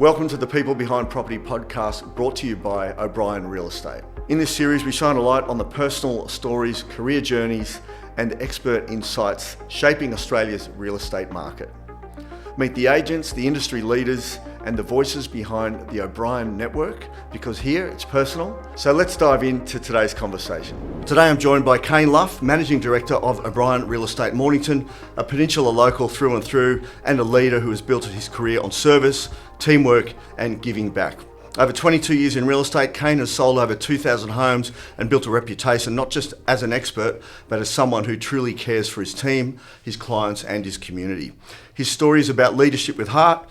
Welcome to the People Behind Property podcast, brought to you by OBrien Real Estate. In this series, we shine a light on the personal stories, career journeys, and expert insights shaping Australia's real estate market. Meet the agents, the industry leaders, and the voices behind the OBrien network, because here it's personal. So let's dive into today's conversation. Today I'm joined by Kayn Luff, Managing Director of OBrien Real Estate Mornington, a Peninsula local through and through, and a leader who has built his career on service, teamwork, and giving back. Over 22 years in real estate, Kayn has sold over 2,000 homes and built a reputation not just as an expert, but as someone who truly cares for his team, his clients, and his community. His story is about leadership with heart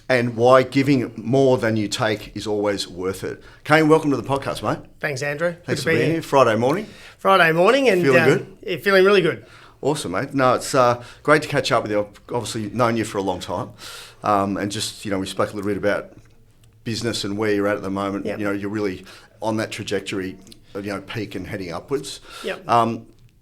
and why giving more than you take is always worth it. Kayn, welcome to the podcast, mate. Thanks, Andrew. Thanks for being here. Friday morning. Friday morning, and feeling good? Yeah, feeling really good. Awesome, mate. No, it's great to catch up with you. I've obviously known you for a long time, and just we spoke a little bit about business and where you're at the moment. Yep. You're really on that trajectory, peak and heading upwards. Yep.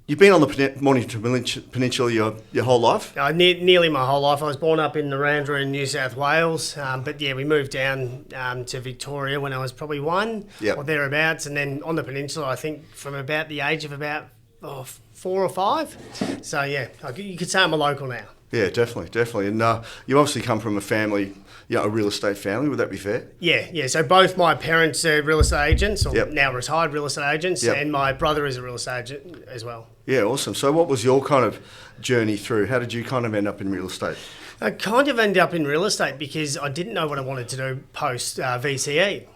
You've been on the Mornington Peninsula your whole life? Nearly my whole life. I was born up in Narrandera in New South Wales, but we moved down to Victoria when I was probably one or thereabouts, and then on the Peninsula, I think from about the age of about 4 or 5. So you could say I'm a local now. Yeah, definitely. And you obviously come from a family, a real estate family. Would that be fair? Yeah. So both my parents are real estate agents, or Yep. now retired real estate agents, Yep. and my brother is a real estate agent as well. Yeah, awesome. So what was your kind of journey through? How did you kind of end up in real estate? I kind of ended up in real estate because I didn't know what I wanted to do post VCE.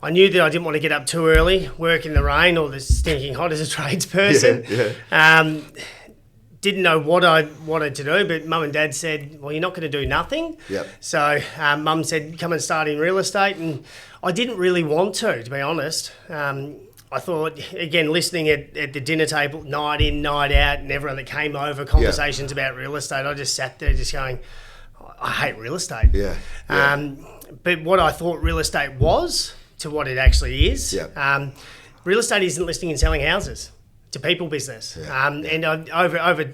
I knew that I didn't want to get up too early, work in the rain or the stinking hot as a tradesperson. Yeah. Didn't know what I wanted to do, but Mum and Dad said, well, you're not going to do nothing. Yep. So Mum said, come and start in real estate. And I didn't really want to be honest. I thought, again, listening at the dinner table, night in, night out, and everyone that came over, conversations about real estate, I just sat there just going, I hate real estate. Yeah. But what I thought real estate was to what it actually is, real estate isn't listing and selling houses. It's a people business. And over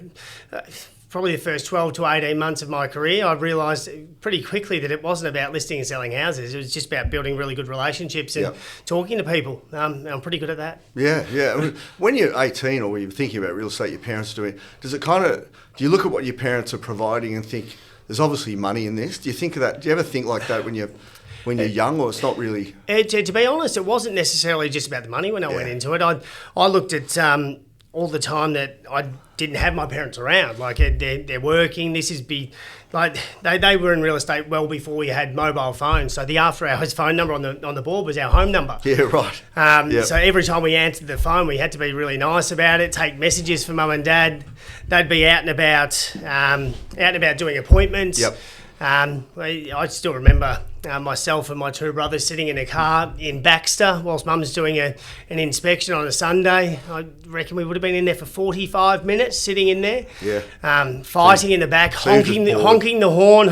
probably the first 12 to 18 months of my career, I realised pretty quickly that it wasn't about listing and selling houses. It was just about building really good relationships and talking to people. I'm pretty good at that. Yeah. I mean, when you're 18 or when you're thinking about real estate, your parents are doing, do you look at what your parents are providing and think, there's obviously money in this? Do you think of that? Do you ever think like that when you're young, or it's not really? To be honest, it wasn't necessarily just about the money when I went into it. I looked at all the time that I didn't have my parents around. Like they're working. They were in real estate well before we had mobile phones. So the after hours phone number on the board was our home number. Yeah, right. So every time we answered the phone, we had to be really nice about it. Take messages from Mum and Dad. They'd be out and about doing appointments. Yep. I still remember myself and my 2 brothers sitting in a car in Baxter whilst Mum's doing an inspection on a Sunday. I reckon we would have been in there for 45 minutes sitting in there, fighting in the back, honking the horn.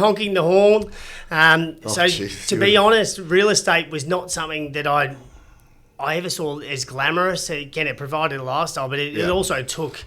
To be honest, real estate was not something that I ever saw as glamorous. Again, it provided a lifestyle, but it also took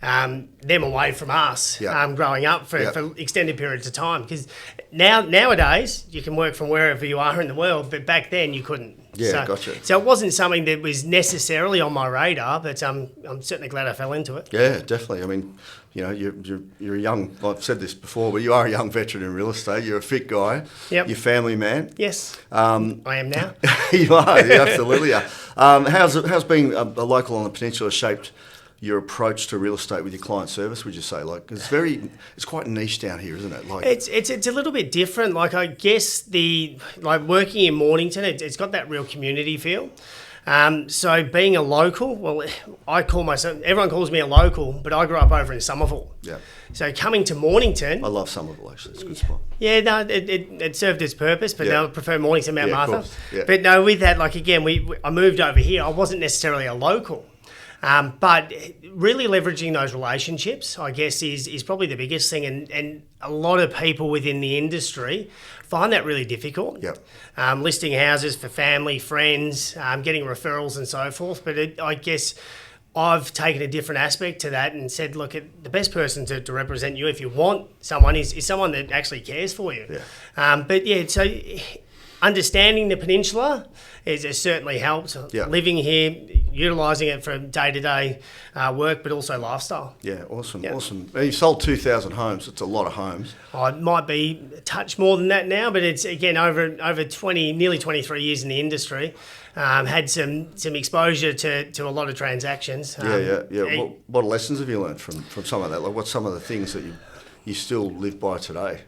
them away from us growing up for extended periods of time, because nowadays you can work from wherever you are in the world, but back then you couldn't. Gotcha. So it wasn't something that was necessarily on my radar, but I'm certainly glad I fell into it. Yeah, definitely. I mean, you're a young, I've said this before, but you are a young veteran in real estate. You're a fit guy. Yep. You're a family man. Yes. I am now. You are, you absolutely are. How's being a local on the Peninsula shaped your approach to real estate with your client service, would you say? Like, it's quite niche down here, isn't it? Like, it's a little bit different. Like, I guess working in Mornington, it's got that real community feel. So being a local, well, everyone calls me a local, but I grew up over in Somerville. Yeah. So coming to Mornington, I love Somerville, actually. It's a good spot. Yeah, no, it served its purpose, but no, I prefer Mornington, Mount Martha. Yeah. But no, with that, like, again, I moved over here. I wasn't necessarily a local. But really leveraging those relationships, I guess, is probably the biggest thing. And a lot of people within the industry find that really difficult. Yep. Listing houses for family, friends, getting referrals and so forth. But I guess I've taken a different aspect to that and said, look, the best person to represent you, if you want someone, is someone that actually cares for you. Yeah. So understanding the Peninsula has certainly helped. Yeah. Living here, utilising it for day-to-day work, but also lifestyle. Yeah, awesome, Yeah. awesome. You've sold 2,000 homes. It's a lot of homes. It might be a touch more than that now, but it's, again, over nearly 23 years in the industry. Had some exposure to a lot of transactions. Yeah. What lessons have you learned from some of that? Like, what's some of the things that you still live by today?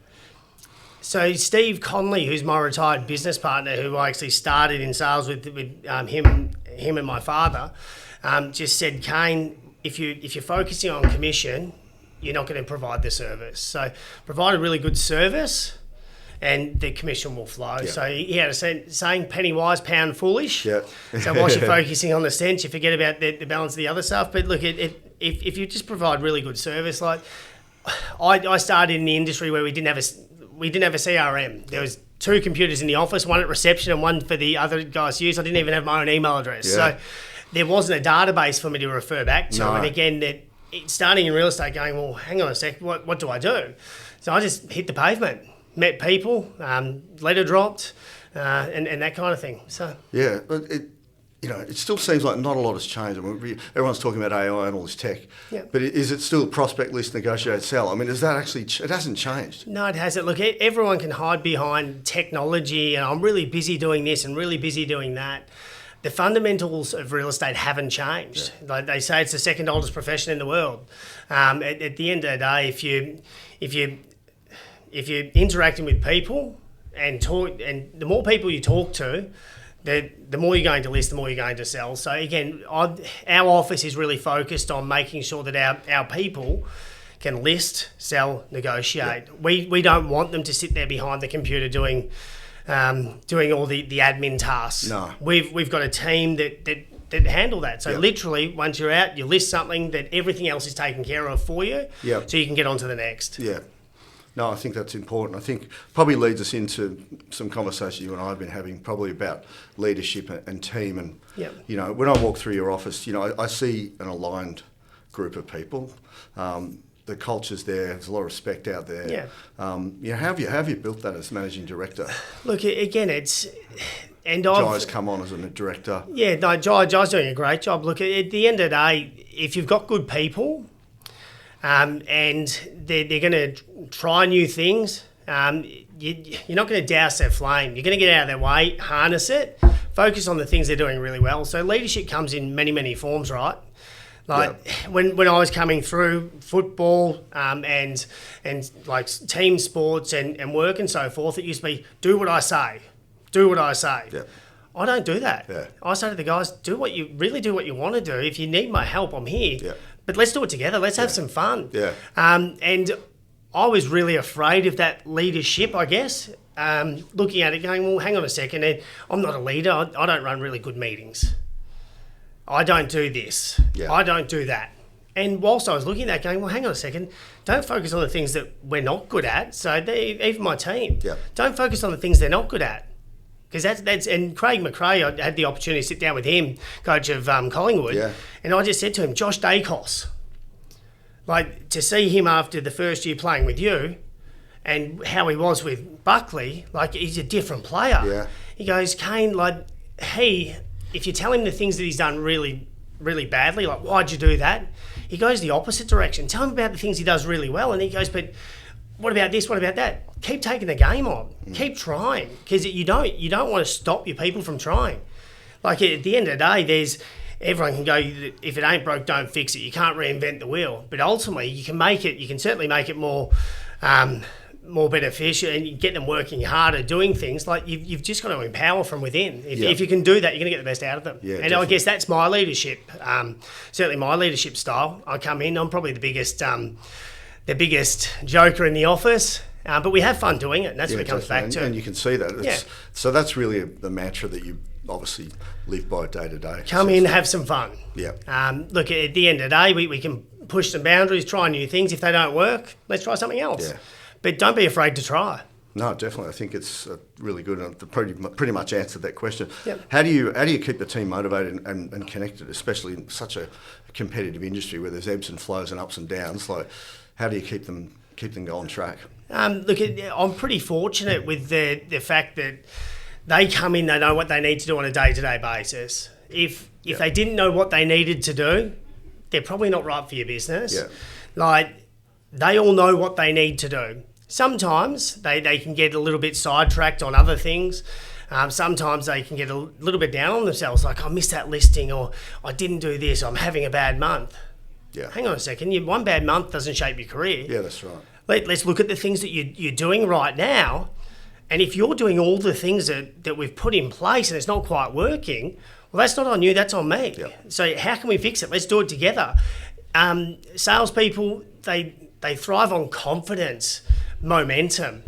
So Steve Conley, who's my retired business partner, who I actually started in sales with him and my father, just said, Kayn, if you're focusing on commission, you're not going to provide the service. So provide a really good service, and the commission will flow. Yeah. So he had a saying, penny wise, pound foolish. Yeah. So whilst you're focusing on the cents, you forget about the balance of the other stuff. But look, if you just provide really good service, like I started in the industry where we didn't have a CRM. There was 2 computers in the office, one at reception and one for the other guys to use. I didn't even have my own email address. Yeah. So there wasn't a database for me to refer back to. No. And again, starting in real estate, going, well, hang on a sec, what do I do? So I just hit the pavement, met people, letter dropped, and that kind of thing. So Yeah, but it still seems like not a lot has changed. I mean, everyone's talking about AI and all this tech, Yeah. but is it still prospect list, negotiate, sell? I mean, is that actually? It hasn't changed. no, it hasn't. Look, everyone can hide behind technology, and I'm really busy doing this and really busy doing that. The fundamentals of real estate haven't changed. Yeah. Like they say, it's the second oldest profession in the world. At the end of the day, if you're interacting with people and the more people you talk to, the more you're going to list, the more you're going to sell. So again, our office is really focused on making sure that our people can list, sell, negotiate. Yeah. We don't want them to sit there behind the computer doing all the admin tasks. No. We've got a team that handle that. So Yeah. literally, once you're out, you list something that everything else is taken care of for you, Yeah. so you can get on to the next. Yeah. No, I think that's important. I think probably leads us into some conversation you and I have been having, probably about leadership and team. And Yep. when I walk through your office, I see an aligned group of people. The culture's there. There's a lot of respect out there. Yeah. How have you built that as managing director? Look, again, Jai's come on as a director. Yeah, no, Jai's doing a great job. Look, at the end of the day, if you've got good people, and they're going to try new things, you're not going to douse their flame. You're going to get out of their way, harness it, focus on the things they're doing really well. So leadership comes in many, many forms, right? Like when I was coming through football and like team sports and work and so forth, it used to be do what I say. Yeah. I don't do that. Yeah. I say to the guys, do what you want to do. If you need my help, I'm here. Yeah. But let's do it together. Let's have some fun. Yeah. And I was really afraid of that leadership, I guess. Looking at it going, well, hang on a second. I'm not a leader. I don't run really good meetings. I don't do this. Yeah. I don't do that. And whilst I was looking at that going, well, hang on a second. Don't focus on the things that we're not good at. So even my team. Yeah. Don't focus on the things they're not good at. Because that's and Craig McRae, I had the opportunity to sit down with him, coach of Collingwood, Yeah. and I just said to him, Josh Dacos, like to see him after the first year playing with you, and how he was with Buckley, like he's a different player. Yeah. He goes, Kayn, like if you tell him the things that he's done really, really badly, like why'd you do that? He goes the opposite direction. Tell him about the things he does really well, and he goes, but what about this? What about that? Keep taking the game on. Keep trying, because you don't want to stop your people from trying. Like at the end of the day, everyone can go, if it ain't broke, don't fix it. You can't reinvent the wheel, but ultimately you can certainly make it more beneficial, and you get them working harder, doing things. Like you've just got to empower from within. If you can do that, you're going to get the best out of them. Yeah, and definitely. I guess that's my leadership. Certainly my leadership style. I come in, I'm probably the biggest joker in the office, but we have fun doing it, and that's what it comes back to. And you can see that. So that's really the mantra that you obviously live by day to day. Come in, have some fun. Yeah. Look, at the end of the day, we can push some boundaries, try new things. If they don't work, let's try something else. Yeah. But don't be afraid to try. No, definitely. I think it's really good, and pretty much answered that question. Yep. How do you keep the team motivated and connected, especially in such a competitive industry where there's ebbs and flows and ups and downs? Like, how do you keep them on track? Look, I'm pretty fortunate with the fact that they come in, they know what they need to do on a day-to-day basis. If they didn't know what they needed to do, they're probably not right for your business. Yeah. Like, they all know what they need to do. Sometimes they can get a little bit sidetracked on other things. Sometimes they can get a little bit down on themselves, like, I missed that listing, or I didn't do this, I'm having a bad month. Yeah. Hang on a second, one bad month doesn't shape your career. Yeah, that's right. Let's look at the things that you're doing right now. And if you're doing all the things that we've put in place and it's not quite working, well, that's not on you, that's on me. Yep. So how can we fix it? Let's do it together. Salespeople, they thrive on confidence, momentum.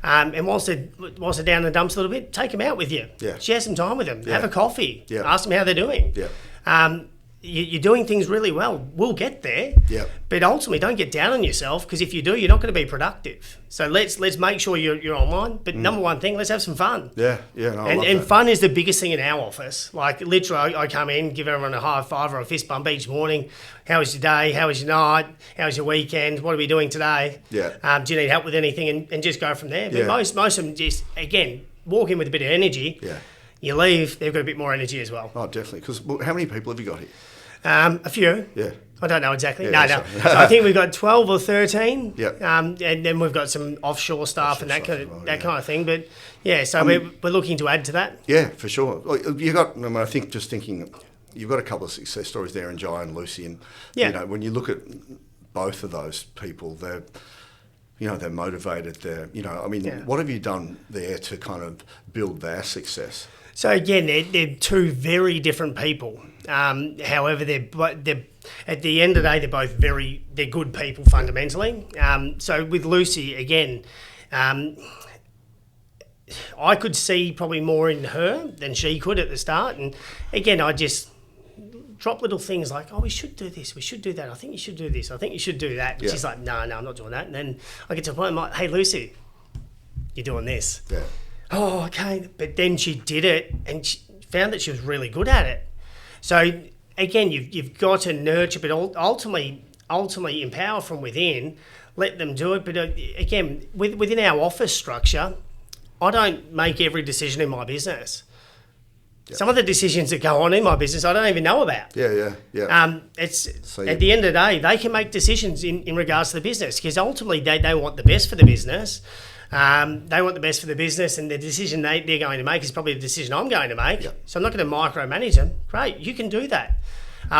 And whilst they're down in the dumps a little bit, take them out with you. Yeah. Share some time with them. Yeah. Have a coffee. Yeah. Ask them how they're doing. Yeah. You're doing things really well. We'll get there. Yep. But ultimately, don't get down on yourself, because if you do, you're not going to be productive. So let's make sure you're online. But number one thing, let's have some fun. Yeah. No, I love And that. fun is the biggest thing in our office. Like, literally, I come in, give everyone a high five or a fist bump each morning. How was your day? How was your night? How was your weekend? What are we doing today? Yeah. Do you need help with anything? And just go from there. But Yeah. most of them just, again, walk in with a bit of energy. Yeah. You leave, they've got a bit more energy as well. Oh, definitely. Because how many people have you got here? A few. Yeah. I don't know exactly. Yeah, No. sorry. So I think we've got 12 or 13. Yep. And then we've got some offshore staff and that Offshore kind of stuff as well, that yeah. kind of thing. But yeah, so we're looking to add to that. Yeah, for sure. Well, you got. I think just thinking, you've got a couple of success stories there in Jai and Lucy, and Yeah. you know, when you look at both of those people, they're motivated. Yeah. What have you done there to kind of build their success? So again, they're two very different people. However, they're at the end of the day, they're good people fundamentally. So with Lucy, again, I could see probably more in her than she could at the start. And again, I just drop little things like, oh, we should do this, we should do that, I think you should do this, I think you should do that. And Yeah. she's like, no, I'm not doing that. And then I get to a point, I'm like, hey, Lucy, you're doing this. Yeah. Oh, okay. But then she did it and she found that she was really good at it. So again, you've got to nurture, but ultimately empower from within, let them do it. But again, within our office structure, I don't make every decision in my business. Yep. Some of the decisions that go on in my business, I don't even know about. Yeah. At the end of the day, they can make decisions in regards to the business, because ultimately they want the best for the business. They want the best for the business, and the decision they're going to make is probably the decision I'm going to make. Yep. So I'm not going to micromanage them. Great, you can do that.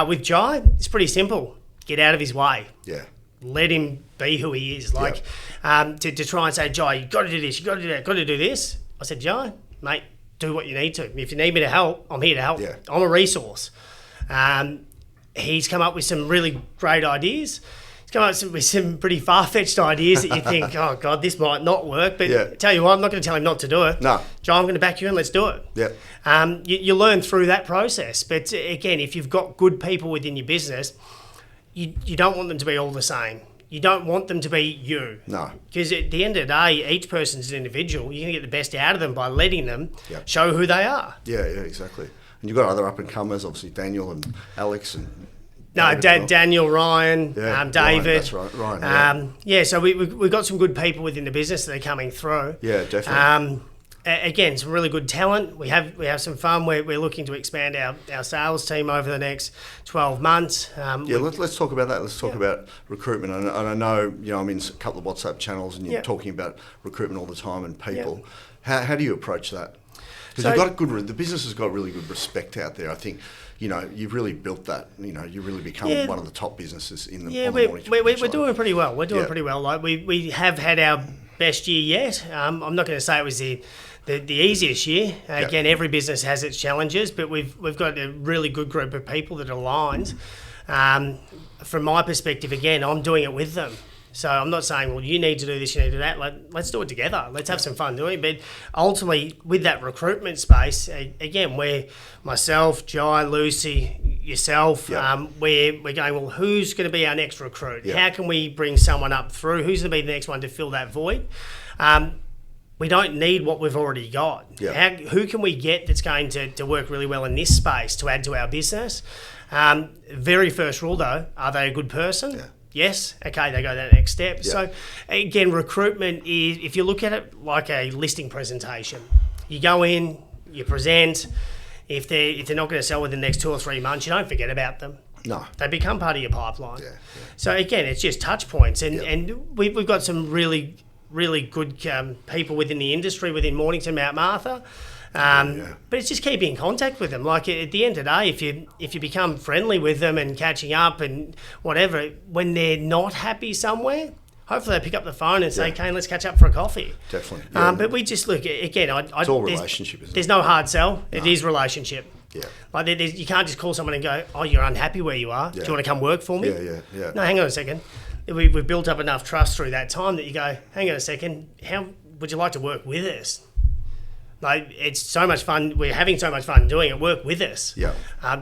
With Jai, it's pretty simple. Get out of his way. Yeah. Let him be who he is. Like, to try and say, Jai, you've got to do this, you've got to do that, got to do this. I said, Jai, mate, do what you need to. If you need me to help, I'm here to help. Yeah. I'm a resource. He's come up with some really great ideas. He's come up with some pretty far-fetched ideas that you think, oh, God, this might not work. But Yeah. tell you what, I'm not going to tell him not to do it. No. Jai, I'm going to back you in, let's do it. Yeah. You learn through that process. But again, if you've got good people within your business, you don't want them to be all the same. You don't want them to be you. No. Because at the end of the day, each person's an individual. You're going to get the best out of them by letting them Yep. show who they are. Yeah, exactly. And you've got other up-and-comers, obviously Daniel and Alex and... No, David as well. Daniel, Ryan, Yeah, David. Ryan, that's right, Ryan, yeah. So we've got some good people within the business that are coming through. Yeah, definitely. Again, some really good talent. We have some fun. We're looking to expand our sales team over the next 12 months. Let's talk about that. Let's talk about recruitment. And I know, I'm in a couple of WhatsApp channels and you're talking about recruitment all the time and people. How do you approach that? Because the business has got really good respect out there. I think, you've really built that. You really become one of the top businesses in the on the Mornington we're website. doing pretty well. We're doing pretty well. Like we have had our best year yet. I'm not going to say it was the easiest year. Again, every business has its challenges, but we've got a really good group of people that are aligned. From my perspective, again, I'm doing it with them. So I'm not saying, well, you need to do this, you need to do that. Let's do it together. Let's have some fun doing it. But ultimately, with that recruitment space, again, where myself, Jai, Lucy, yourself, we're going, well, who's going to be our next recruit? Yeah. How can we bring someone up through? Who's going to be the next one to fill that void? we don't need what we've already got. Yeah. Who can we get that's going to work really well in this space to add to our business? Very first rule, though, are they a good person? Yeah. Yes. Okay, they go that next step. Yeah. So, again, recruitment is, if you look at it like a listing presentation, you go in, you present. If they're not going to sell within the next 2 or 3 months, you don't forget about them. No. They become part of your pipeline. Yeah. So, again, it's just touch points. And we've got some really good people within the industry, within Mornington, Mount Martha. But it's just keeping in contact with them. Like, at the end of the day, if you become friendly with them and catching up and whatever, when they're not happy somewhere, hopefully they pick up the phone and say, Kayn, let's catch up for a coffee. Definitely. But we just look, again, it's all relationship, isn't it? There's no hard sell. It is relationship. Yeah. Like, you can't just call someone and go, oh, you're unhappy where you are. Do you want to come work for me? Yeah. No, hang on a second. We've built up enough trust through that time that you go, hang on a second, how would you like to work with us? Like, it's so much fun. We're having so much fun doing it. Work with us. Yeah.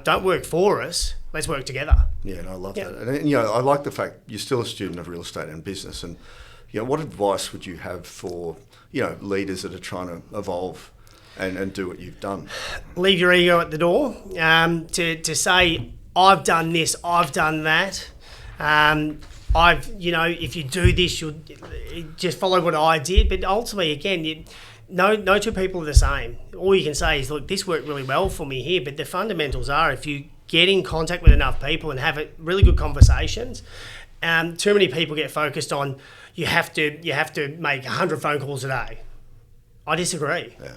Don't work for us. Let's work together. Yeah, and I love that. And, I like the fact you're still a student of real estate and business. And, what advice would you have for, leaders that are trying to evolve and do what you've done? Leave your ego at the door. To say, I've done this, I've done that. If you do this, you'll just follow what I did. But ultimately, again, no two people are the same. All you can say is, look, this worked really well for me here. But the fundamentals are, if you get in contact with enough people and have really good conversations, too many people get focused on you have to make 100 phone calls a day. I disagree. Yeah.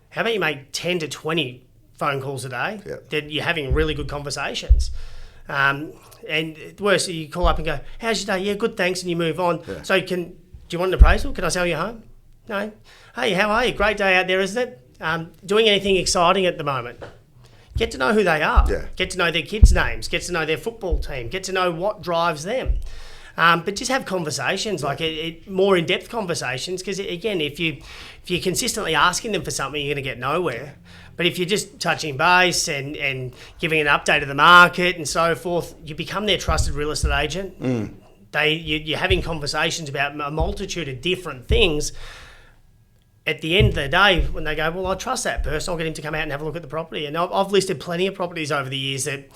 How about you make 10 to 20 phone calls a day? Yeah. That you're having really good conversations. And the worst, you call up and go, how's your day? Yeah, good, thanks, and you move on. Yeah. So do you want an appraisal? Can I sell you home? No. Hey, how are you? Great day out there, isn't it? Doing anything exciting at the moment? Get to know who they are. Yeah. Get to know their kids' names. Get to know their football team. Get to know what drives them. But just have conversations, like more in-depth conversations, because, again, if you're consistently asking them for something, you're going to get nowhere. But if you're just touching base and giving an update of the market and so forth, you become their trusted real estate agent. You're having conversations about a multitude of different things. At the end of the day, when they go, well, I trust that person, I'll get him to come out and have a look at the property. And I've listed plenty of properties over the years that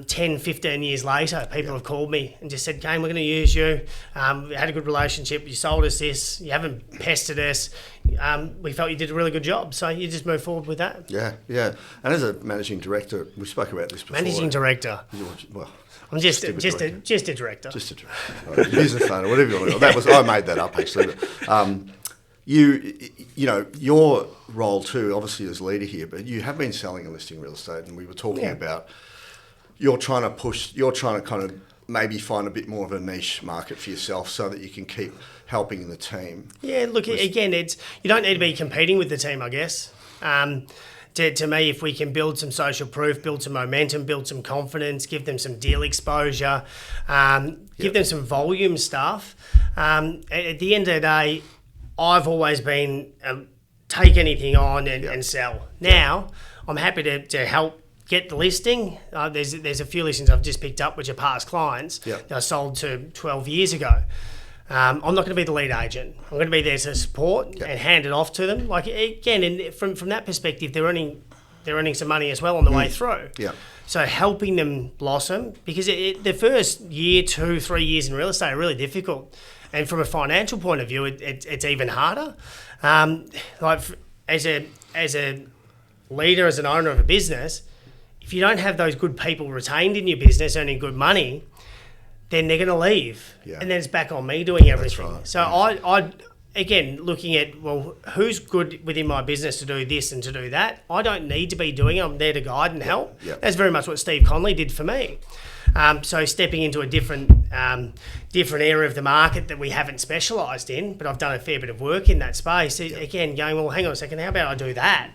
10, 15 years later, people have called me and just said, Kayn, we're going to use you. We had a good relationship. You sold us this. You haven't pestered us. We felt you did a really good job. So you just move forward with that. Yeah. And as a managing director, we spoke about this before. Managing director. Well, I'm just a director. Just a director. Right. Business owner, whatever you want to call it. I made that up, actually. But, your role too, obviously as leader here, but you have been selling and listing real estate, and we were talking about you're trying to kind of maybe find a bit more of a niche market for yourself so that you can keep helping the team. Yeah, look, again, you don't need to be competing with the team, I guess. To me, if we can build some social proof, build some momentum, build some confidence, give them some deal exposure, give them some volume stuff, at the end of the day, I've always been take anything on and sell. Now, I'm happy to help get the listing. There's a few listings I've just picked up which are past clients that I sold to 12 years ago. I'm not going to be the lead agent. I'm going to be there to support and hand it off to them. Like, again, and from that perspective, they're earning some money as well on the way through. Yeah. So helping them blossom, because the first year, 2, 3 years in real estate are really difficult. And from a financial point of view, it's even harder. Like, as a leader, as an owner of a business, if you don't have those good people retained in your business earning good money, then they're going to leave. Yeah. And then it's back on me doing everything. Right. So I again, looking at, well, who's good within my business to do this and to do that? I don't need to be doing it. I'm there to guide and help. Yeah. That's very much what Steve Conley did for me. So stepping into a different area of the market that we haven't specialised in, but I've done a fair bit of work in that space. Again, going, well, hang on a second, how about I do that?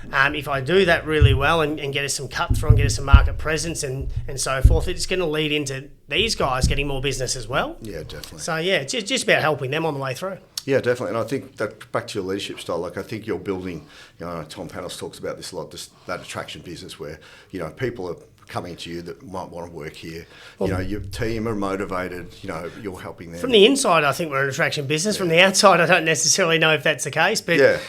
If I do that really well and get us some cut through and get us some market presence and so forth, it's going to lead into these guys getting more business as well. Yeah, definitely. So, it's just about helping them on the way through. Yeah, definitely. And I think that back to your leadership style, like I think you're building, Tom Panos talks about this a lot, that attraction business where, people are coming to you that might want to work here? Your team are motivated, you're helping them. From the inside, I think we're an attraction business. From the outside, I don't necessarily know if that's the case. But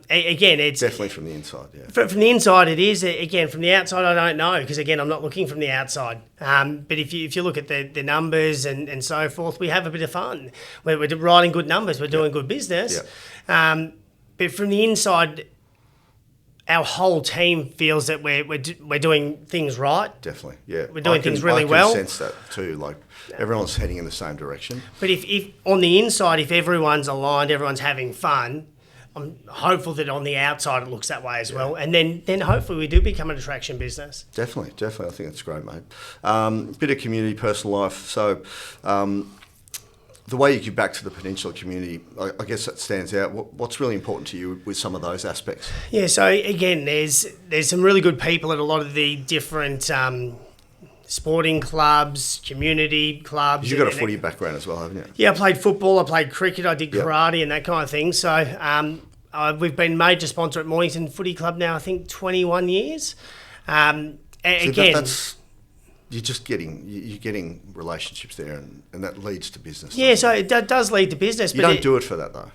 again, it's... Definitely from the inside, yeah. From the inside, it is. Again, from the outside, I don't know, because, again, I'm not looking from the outside. But if you look at the numbers and so forth, we have a bit of fun. We're writing good numbers. We're doing good business. Yeah. But from the inside... Our whole team feels that we're doing things right. Definitely, yeah. We're doing things really well. I can sense that too. Like everyone's heading in the same direction. But if on the inside, if everyone's aligned, everyone's having fun, I'm hopeful that on the outside it looks that way as well. And then hopefully we do become an attraction business. Definitely. I think that's great, mate. Bit of community, personal life. So. The way you give back to the Peninsula community, I guess that stands out. What's really important to you with some of those aspects? Yeah, so again, there's some really good people at a lot of the different sporting clubs, community clubs. You've got a footy background as well, haven't you? Yeah, I played football, I played cricket, I did karate and that kind of thing. So we've been major sponsor at Mornington Footy Club now, I think 21 years. You're getting relationships there, and that leads to business. Yeah, so it does lead to business. You don't do it for that though.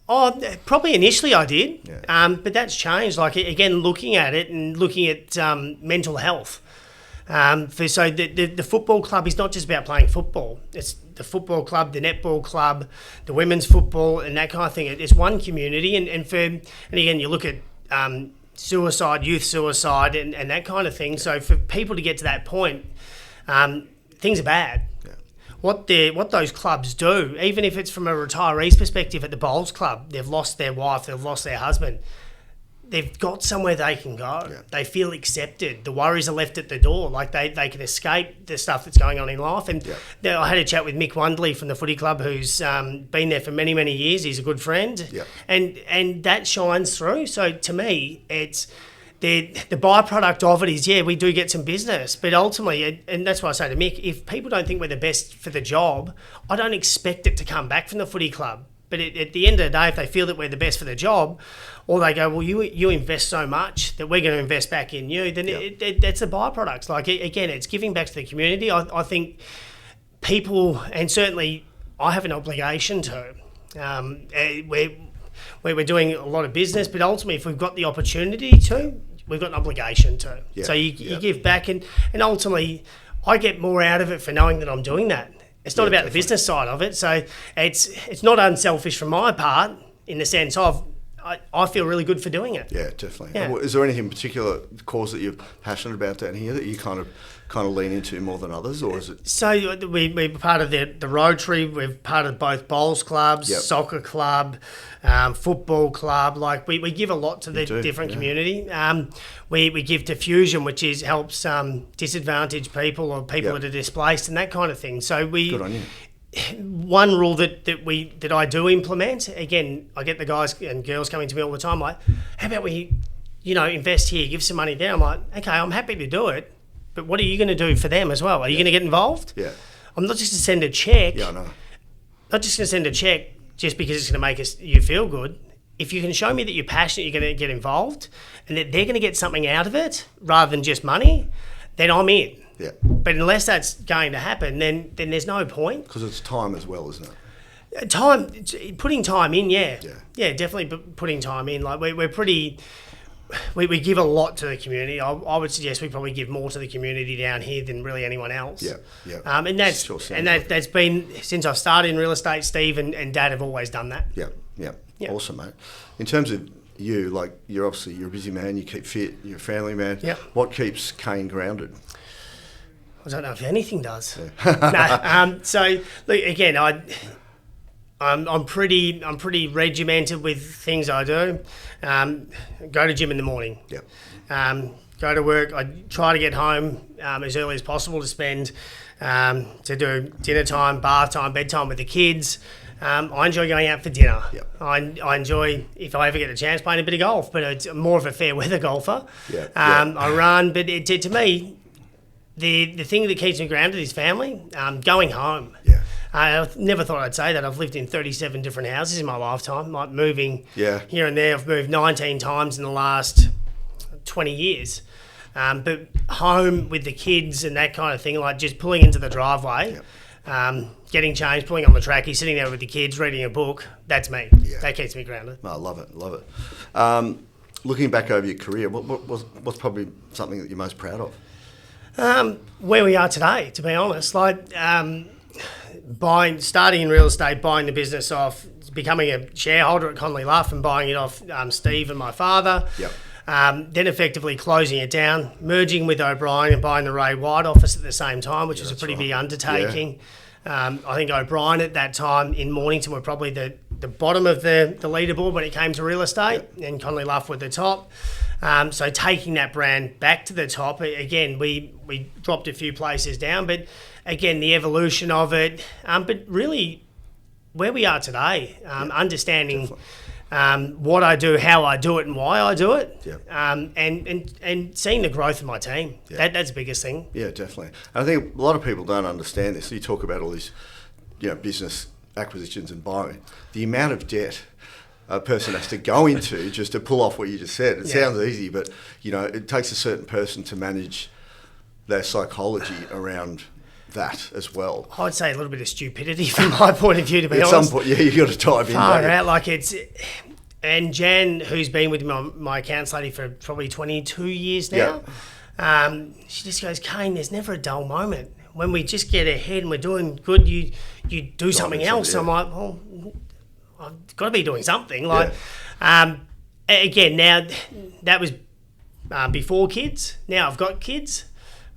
Oh, probably initially I did, but that's changed. Like again, looking at it and looking at mental health. So the football club is not just about playing football. It's the football club, the netball club, the women's football, and that kind of thing. It's one community, and again, you look at. Suicide, youth suicide, and that kind of thing. So for people to get to that point, things are bad. Yeah. What those clubs do, even if it's from a retiree's perspective at the bowls club, they've lost their wife, they've lost their husband. They've got somewhere they can go. Yeah. They feel accepted. The worries are left at the door. Like they can escape the stuff that's going on in life. And I had a chat with Mick Wundley from the footy club, who's been there for many, many years. He's a good friend. Yeah. And that shines through. So to me, it's the byproduct of it is, we do get some business. But ultimately, and that's why I say to Mick, if people don't think we're the best for the job, I don't expect it to come back from the footy club. But at the end of the day, if they feel that we're the best for the job, or they go, well, you invest so much that we're going to invest back in you, then that's a byproduct. Like, again, it's giving back to the community. I think people, and certainly I have an obligation to. We're doing a lot of business, but ultimately, if we've got the opportunity to, we've got an obligation to. Yeah. So you give back, and ultimately, I get more out of it for knowing that I'm doing that. It's not about the business side of it. So it's not unselfish from my part in the sense of I feel really good for doing it. Yeah, definitely. Yeah. Is there anything in particular cause that you're passionate about down here that you kind of lean into more than others, or is it? So we're part of the Rotary. We're part of both bowls clubs, soccer club, football club. Like we give a lot to the different community. We give to Fusion, which helps disadvantaged people or people that are displaced and that kind of thing. So Good on you. One rule that I do implement, again, I get the guys and girls coming to me all the time like, how about we, invest here, give some money there. I'm like, okay, I'm happy to do it, but what are you going to do for them as well? Are you going to get involved? Yeah. I'm not just going to send a check. Yeah, I know. Not just going to send a check just because it's going to make you feel good. If you can show me that you're passionate, you're going to get involved, and that they're going to get something out of it rather than just money, then I'm in. Yeah. But unless that's going to happen, then there's no point. Because it's time as well, isn't it? Putting time in, yeah, definitely putting time in. Like we're pretty, we give a lot to the community. I would suggest we probably give more to the community down here than really anyone else. Yeah. And that's been since I started in real estate. Steve and Dad have always done that. Yeah. Awesome, mate. In terms of you, like you're a busy man. You keep fit. You're a family man. Yeah. What keeps Kayn grounded? I don't know if anything does. No. So look, again, I'm pretty regimented with things I do. Go to gym in the morning. Yeah. Go to work. I try to get home as early as possible to spend to do dinner time, bath time, bedtime with the kids. I enjoy going out for dinner. Yep. I enjoy, if I ever get a chance, playing a bit of golf, but it's more of a fair weather golfer. Yeah. I run, but to me, the thing that keeps me grounded is family. Going home. Yeah. I never thought I'd say that. I've lived in 37 different houses in my lifetime, like moving here and there. I've moved 19 times in the last 20 years. But home with the kids and that kind of thing, like just pulling into the driveway, getting changed, pulling on the trackie, sitting there with the kids, reading a book, that's me. Yeah. That keeps me grounded. No, I love it. Looking back over your career, what's probably something that you're most proud of? Where we are today, to be honest. Like, starting in real estate, buying the business off, becoming a shareholder at Kayn Luff and buying it off Steve and my father. Yep. Then effectively closing it down, merging with OBrien and buying the Ray White office at the same time, which was a pretty big undertaking. Yeah. I think OBrien at that time in Mornington were probably the bottom of the leaderboard when it came to real estate, and Kayn Luff were the top. So taking that brand back to the top, again, we dropped a few places down, but again, the evolution of it, but really where we are today, understanding what I do, how I do it, and why I do it, and seeing the growth of my team. That's the biggest thing. Yeah, definitely. And I think a lot of people don't understand this. You talk about all these, business acquisitions and buying. The amount of debt a person has to go into just to pull off what you just said. It sounds easy, but it takes a certain person to manage their psychology around that as well. I would say a little bit of stupidity from my point of view, to be honest. At some point, you got to dive in. Far out, and Jan, who's been with my accounts lady for probably 22 years now, she just goes, Kayn, there's never a dull moment. When we just get ahead and we're doing good, you do something else. I'm like, well, I've got to be doing something. Again, now that was before kids. Now I've got kids.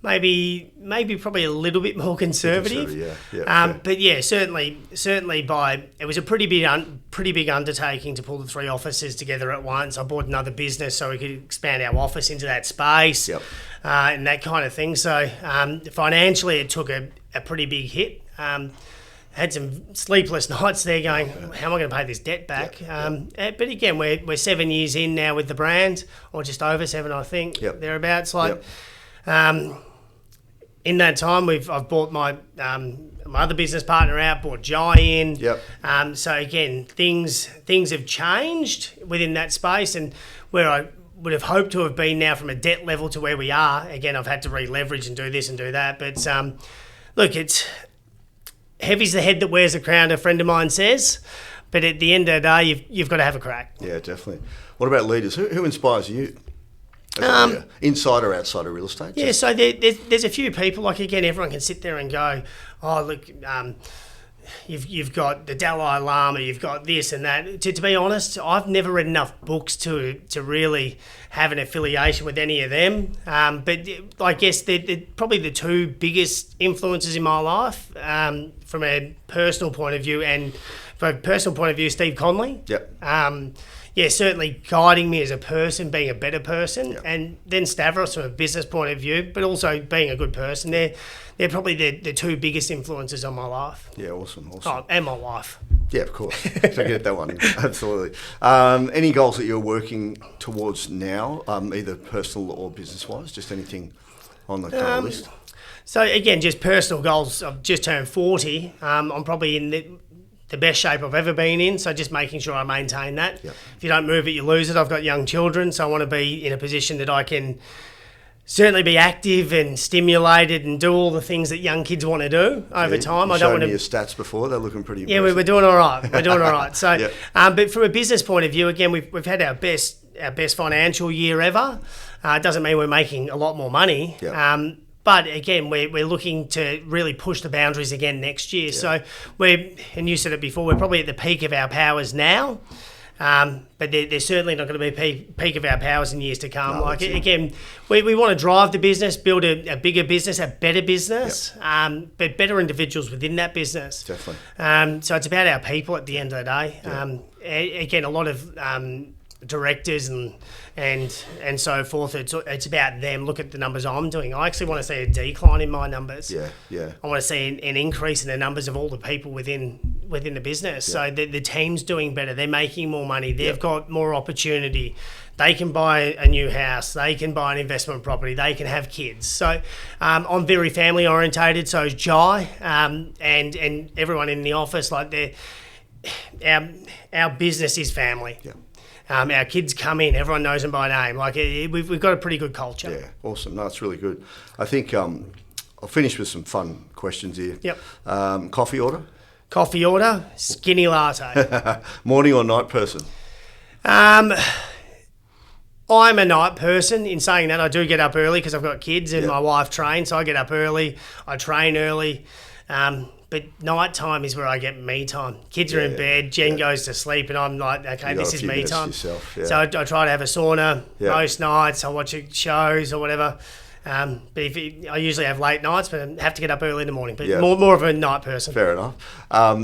Maybe probably a little bit more conservative. But certainly it was a pretty big undertaking to pull the three offices together at once. I bought another business so we could expand our office into that space, and that kind of thing. So financially, it took a pretty big hit. Had some sleepless nights there going, how am I going to pay this debt back? But again, we're 7 years in now with the brand, or just over 7, I think, thereabouts. In that time, I've bought my other business partner out, bought Jai in. So again, things have changed within that space, and where I would have hoped to have been now from a debt level to where we are. Again, I've had to re-leverage and do this and do that. But look, it's heavy's the head that wears the crown, a friend of mine says. But at the end of the day, you've got to have a crack. Yeah, definitely. What about leaders? Who inspires you? Inside or outside of real estate? Yeah, so there's a few people. Like, again, everyone can sit there and go, oh, look, you've got the Dalai Lama, you've got this and that. To be honest, I've never read enough books to really have an affiliation with any of them. But I guess they're probably the two biggest influences in my life from a personal point of view. And from a personal point of view, Steve Conley. Certainly guiding me as a person, being a better person, and then Stavros from a business point of view, but also being a good person. They're probably the two biggest influences on my life. Yeah, awesome. Oh, and my wife. Yeah, of course. Forget that one. Absolutely. Any goals that you're working towards now, either personal or business-wise? Just anything on the current list? So again, just personal goals. I've just turned 40. I'm probably in the best shape I've ever been in, so just making sure I maintain that. If you don't move it, you lose it. I've got young children, so I want to be in a position that I can certainly be active and stimulated and do all the things that young kids want to do over time. I don't want to. You showed me your stats before; they're looking pretty impressive. Yeah, we're doing all right. We're doing all right. So, but from a business point of view, again, we've had our best financial year ever. It doesn't mean we're making a lot more money. But again, we're looking to really push the boundaries again next year. So and you said it before, we're probably at the peak of our powers now. But they're certainly not going to be peak of our powers in years to come. No, again, we want to drive the business, build a bigger business, a better business, but better individuals within that business. Definitely. So it's about our people at the end of the day. Again, a lot of directors and so forth. It's about them. Look at the numbers I'm doing. I actually want to see a decline in my numbers. I want to see an increase in the numbers of all the people within the business. So the team's doing better. They're making more money. They've got more opportunity. They can buy a new house. They can buy an investment property. They can have kids. So I'm very family orientated. So is Jai and everyone in the office. Our business is family. Our kids come in, everyone knows them by name. Like we've got a pretty good culture. Yeah, awesome. No, it's really good. I think I'll finish with some fun questions here. Yep. Coffee order? Coffee order, skinny latte. Morning or night person? I'm a night person. In saying that, I do get up early because I've got kids and my wife trains, so I get up early. I train early. But night time is where I get me time. Kids are in bed, Jen goes to sleep, and I'm like, okay, this is me time. Yourself, So I try to have a sauna most nights. I watch shows or whatever. But I usually have late nights, but I have to get up early in the morning. But more of a night person. Fair enough.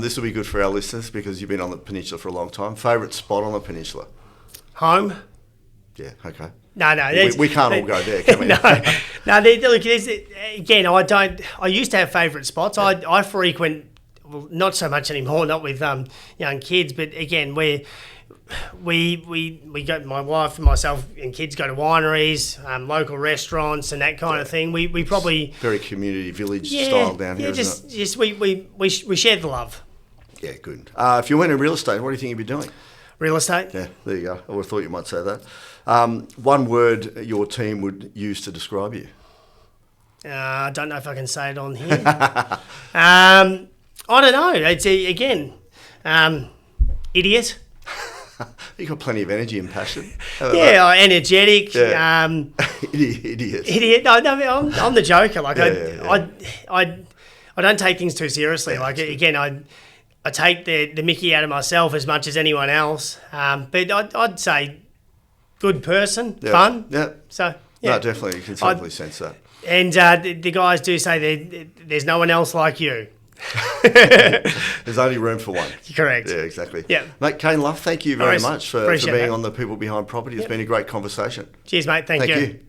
This will be good for our listeners because you've been on the Peninsula for a long time. Favourite spot on the Peninsula? Home. Yeah, okay. No. We can't all go there, can we? No. Look, again, I used to have favourite spots. Yeah. I frequent, well, not so much anymore, not with young kids, but again, we go, my wife and myself and kids go to wineries, local restaurants and that kind of thing. We probably... Very community village style down here, isn't it? Just we share the love. Yeah, good. If you went in real estate, what do you think you'd be doing? Real estate? Yeah, there you go. I would have thought you might say that. One word your team would use to describe you? I don't know if I can say it on here. I don't know. It's idiot. You've got plenty of energy and passion. Energetic. Yeah. Idiot. No, I'm the joker. Like I don't take things too seriously. Yeah, like again, I take the mickey out of myself as much as anyone else. But I'd say good person, fun. Yeah. So no, definitely, you can totally sense that. And the guys do say there's no one else like you. There's only room for one. Correct. Yeah, exactly. Yeah. Mate, Kayn Luff, thank you very much for being on the People Behind Property. It's been a great conversation. Cheers, mate. Thank you.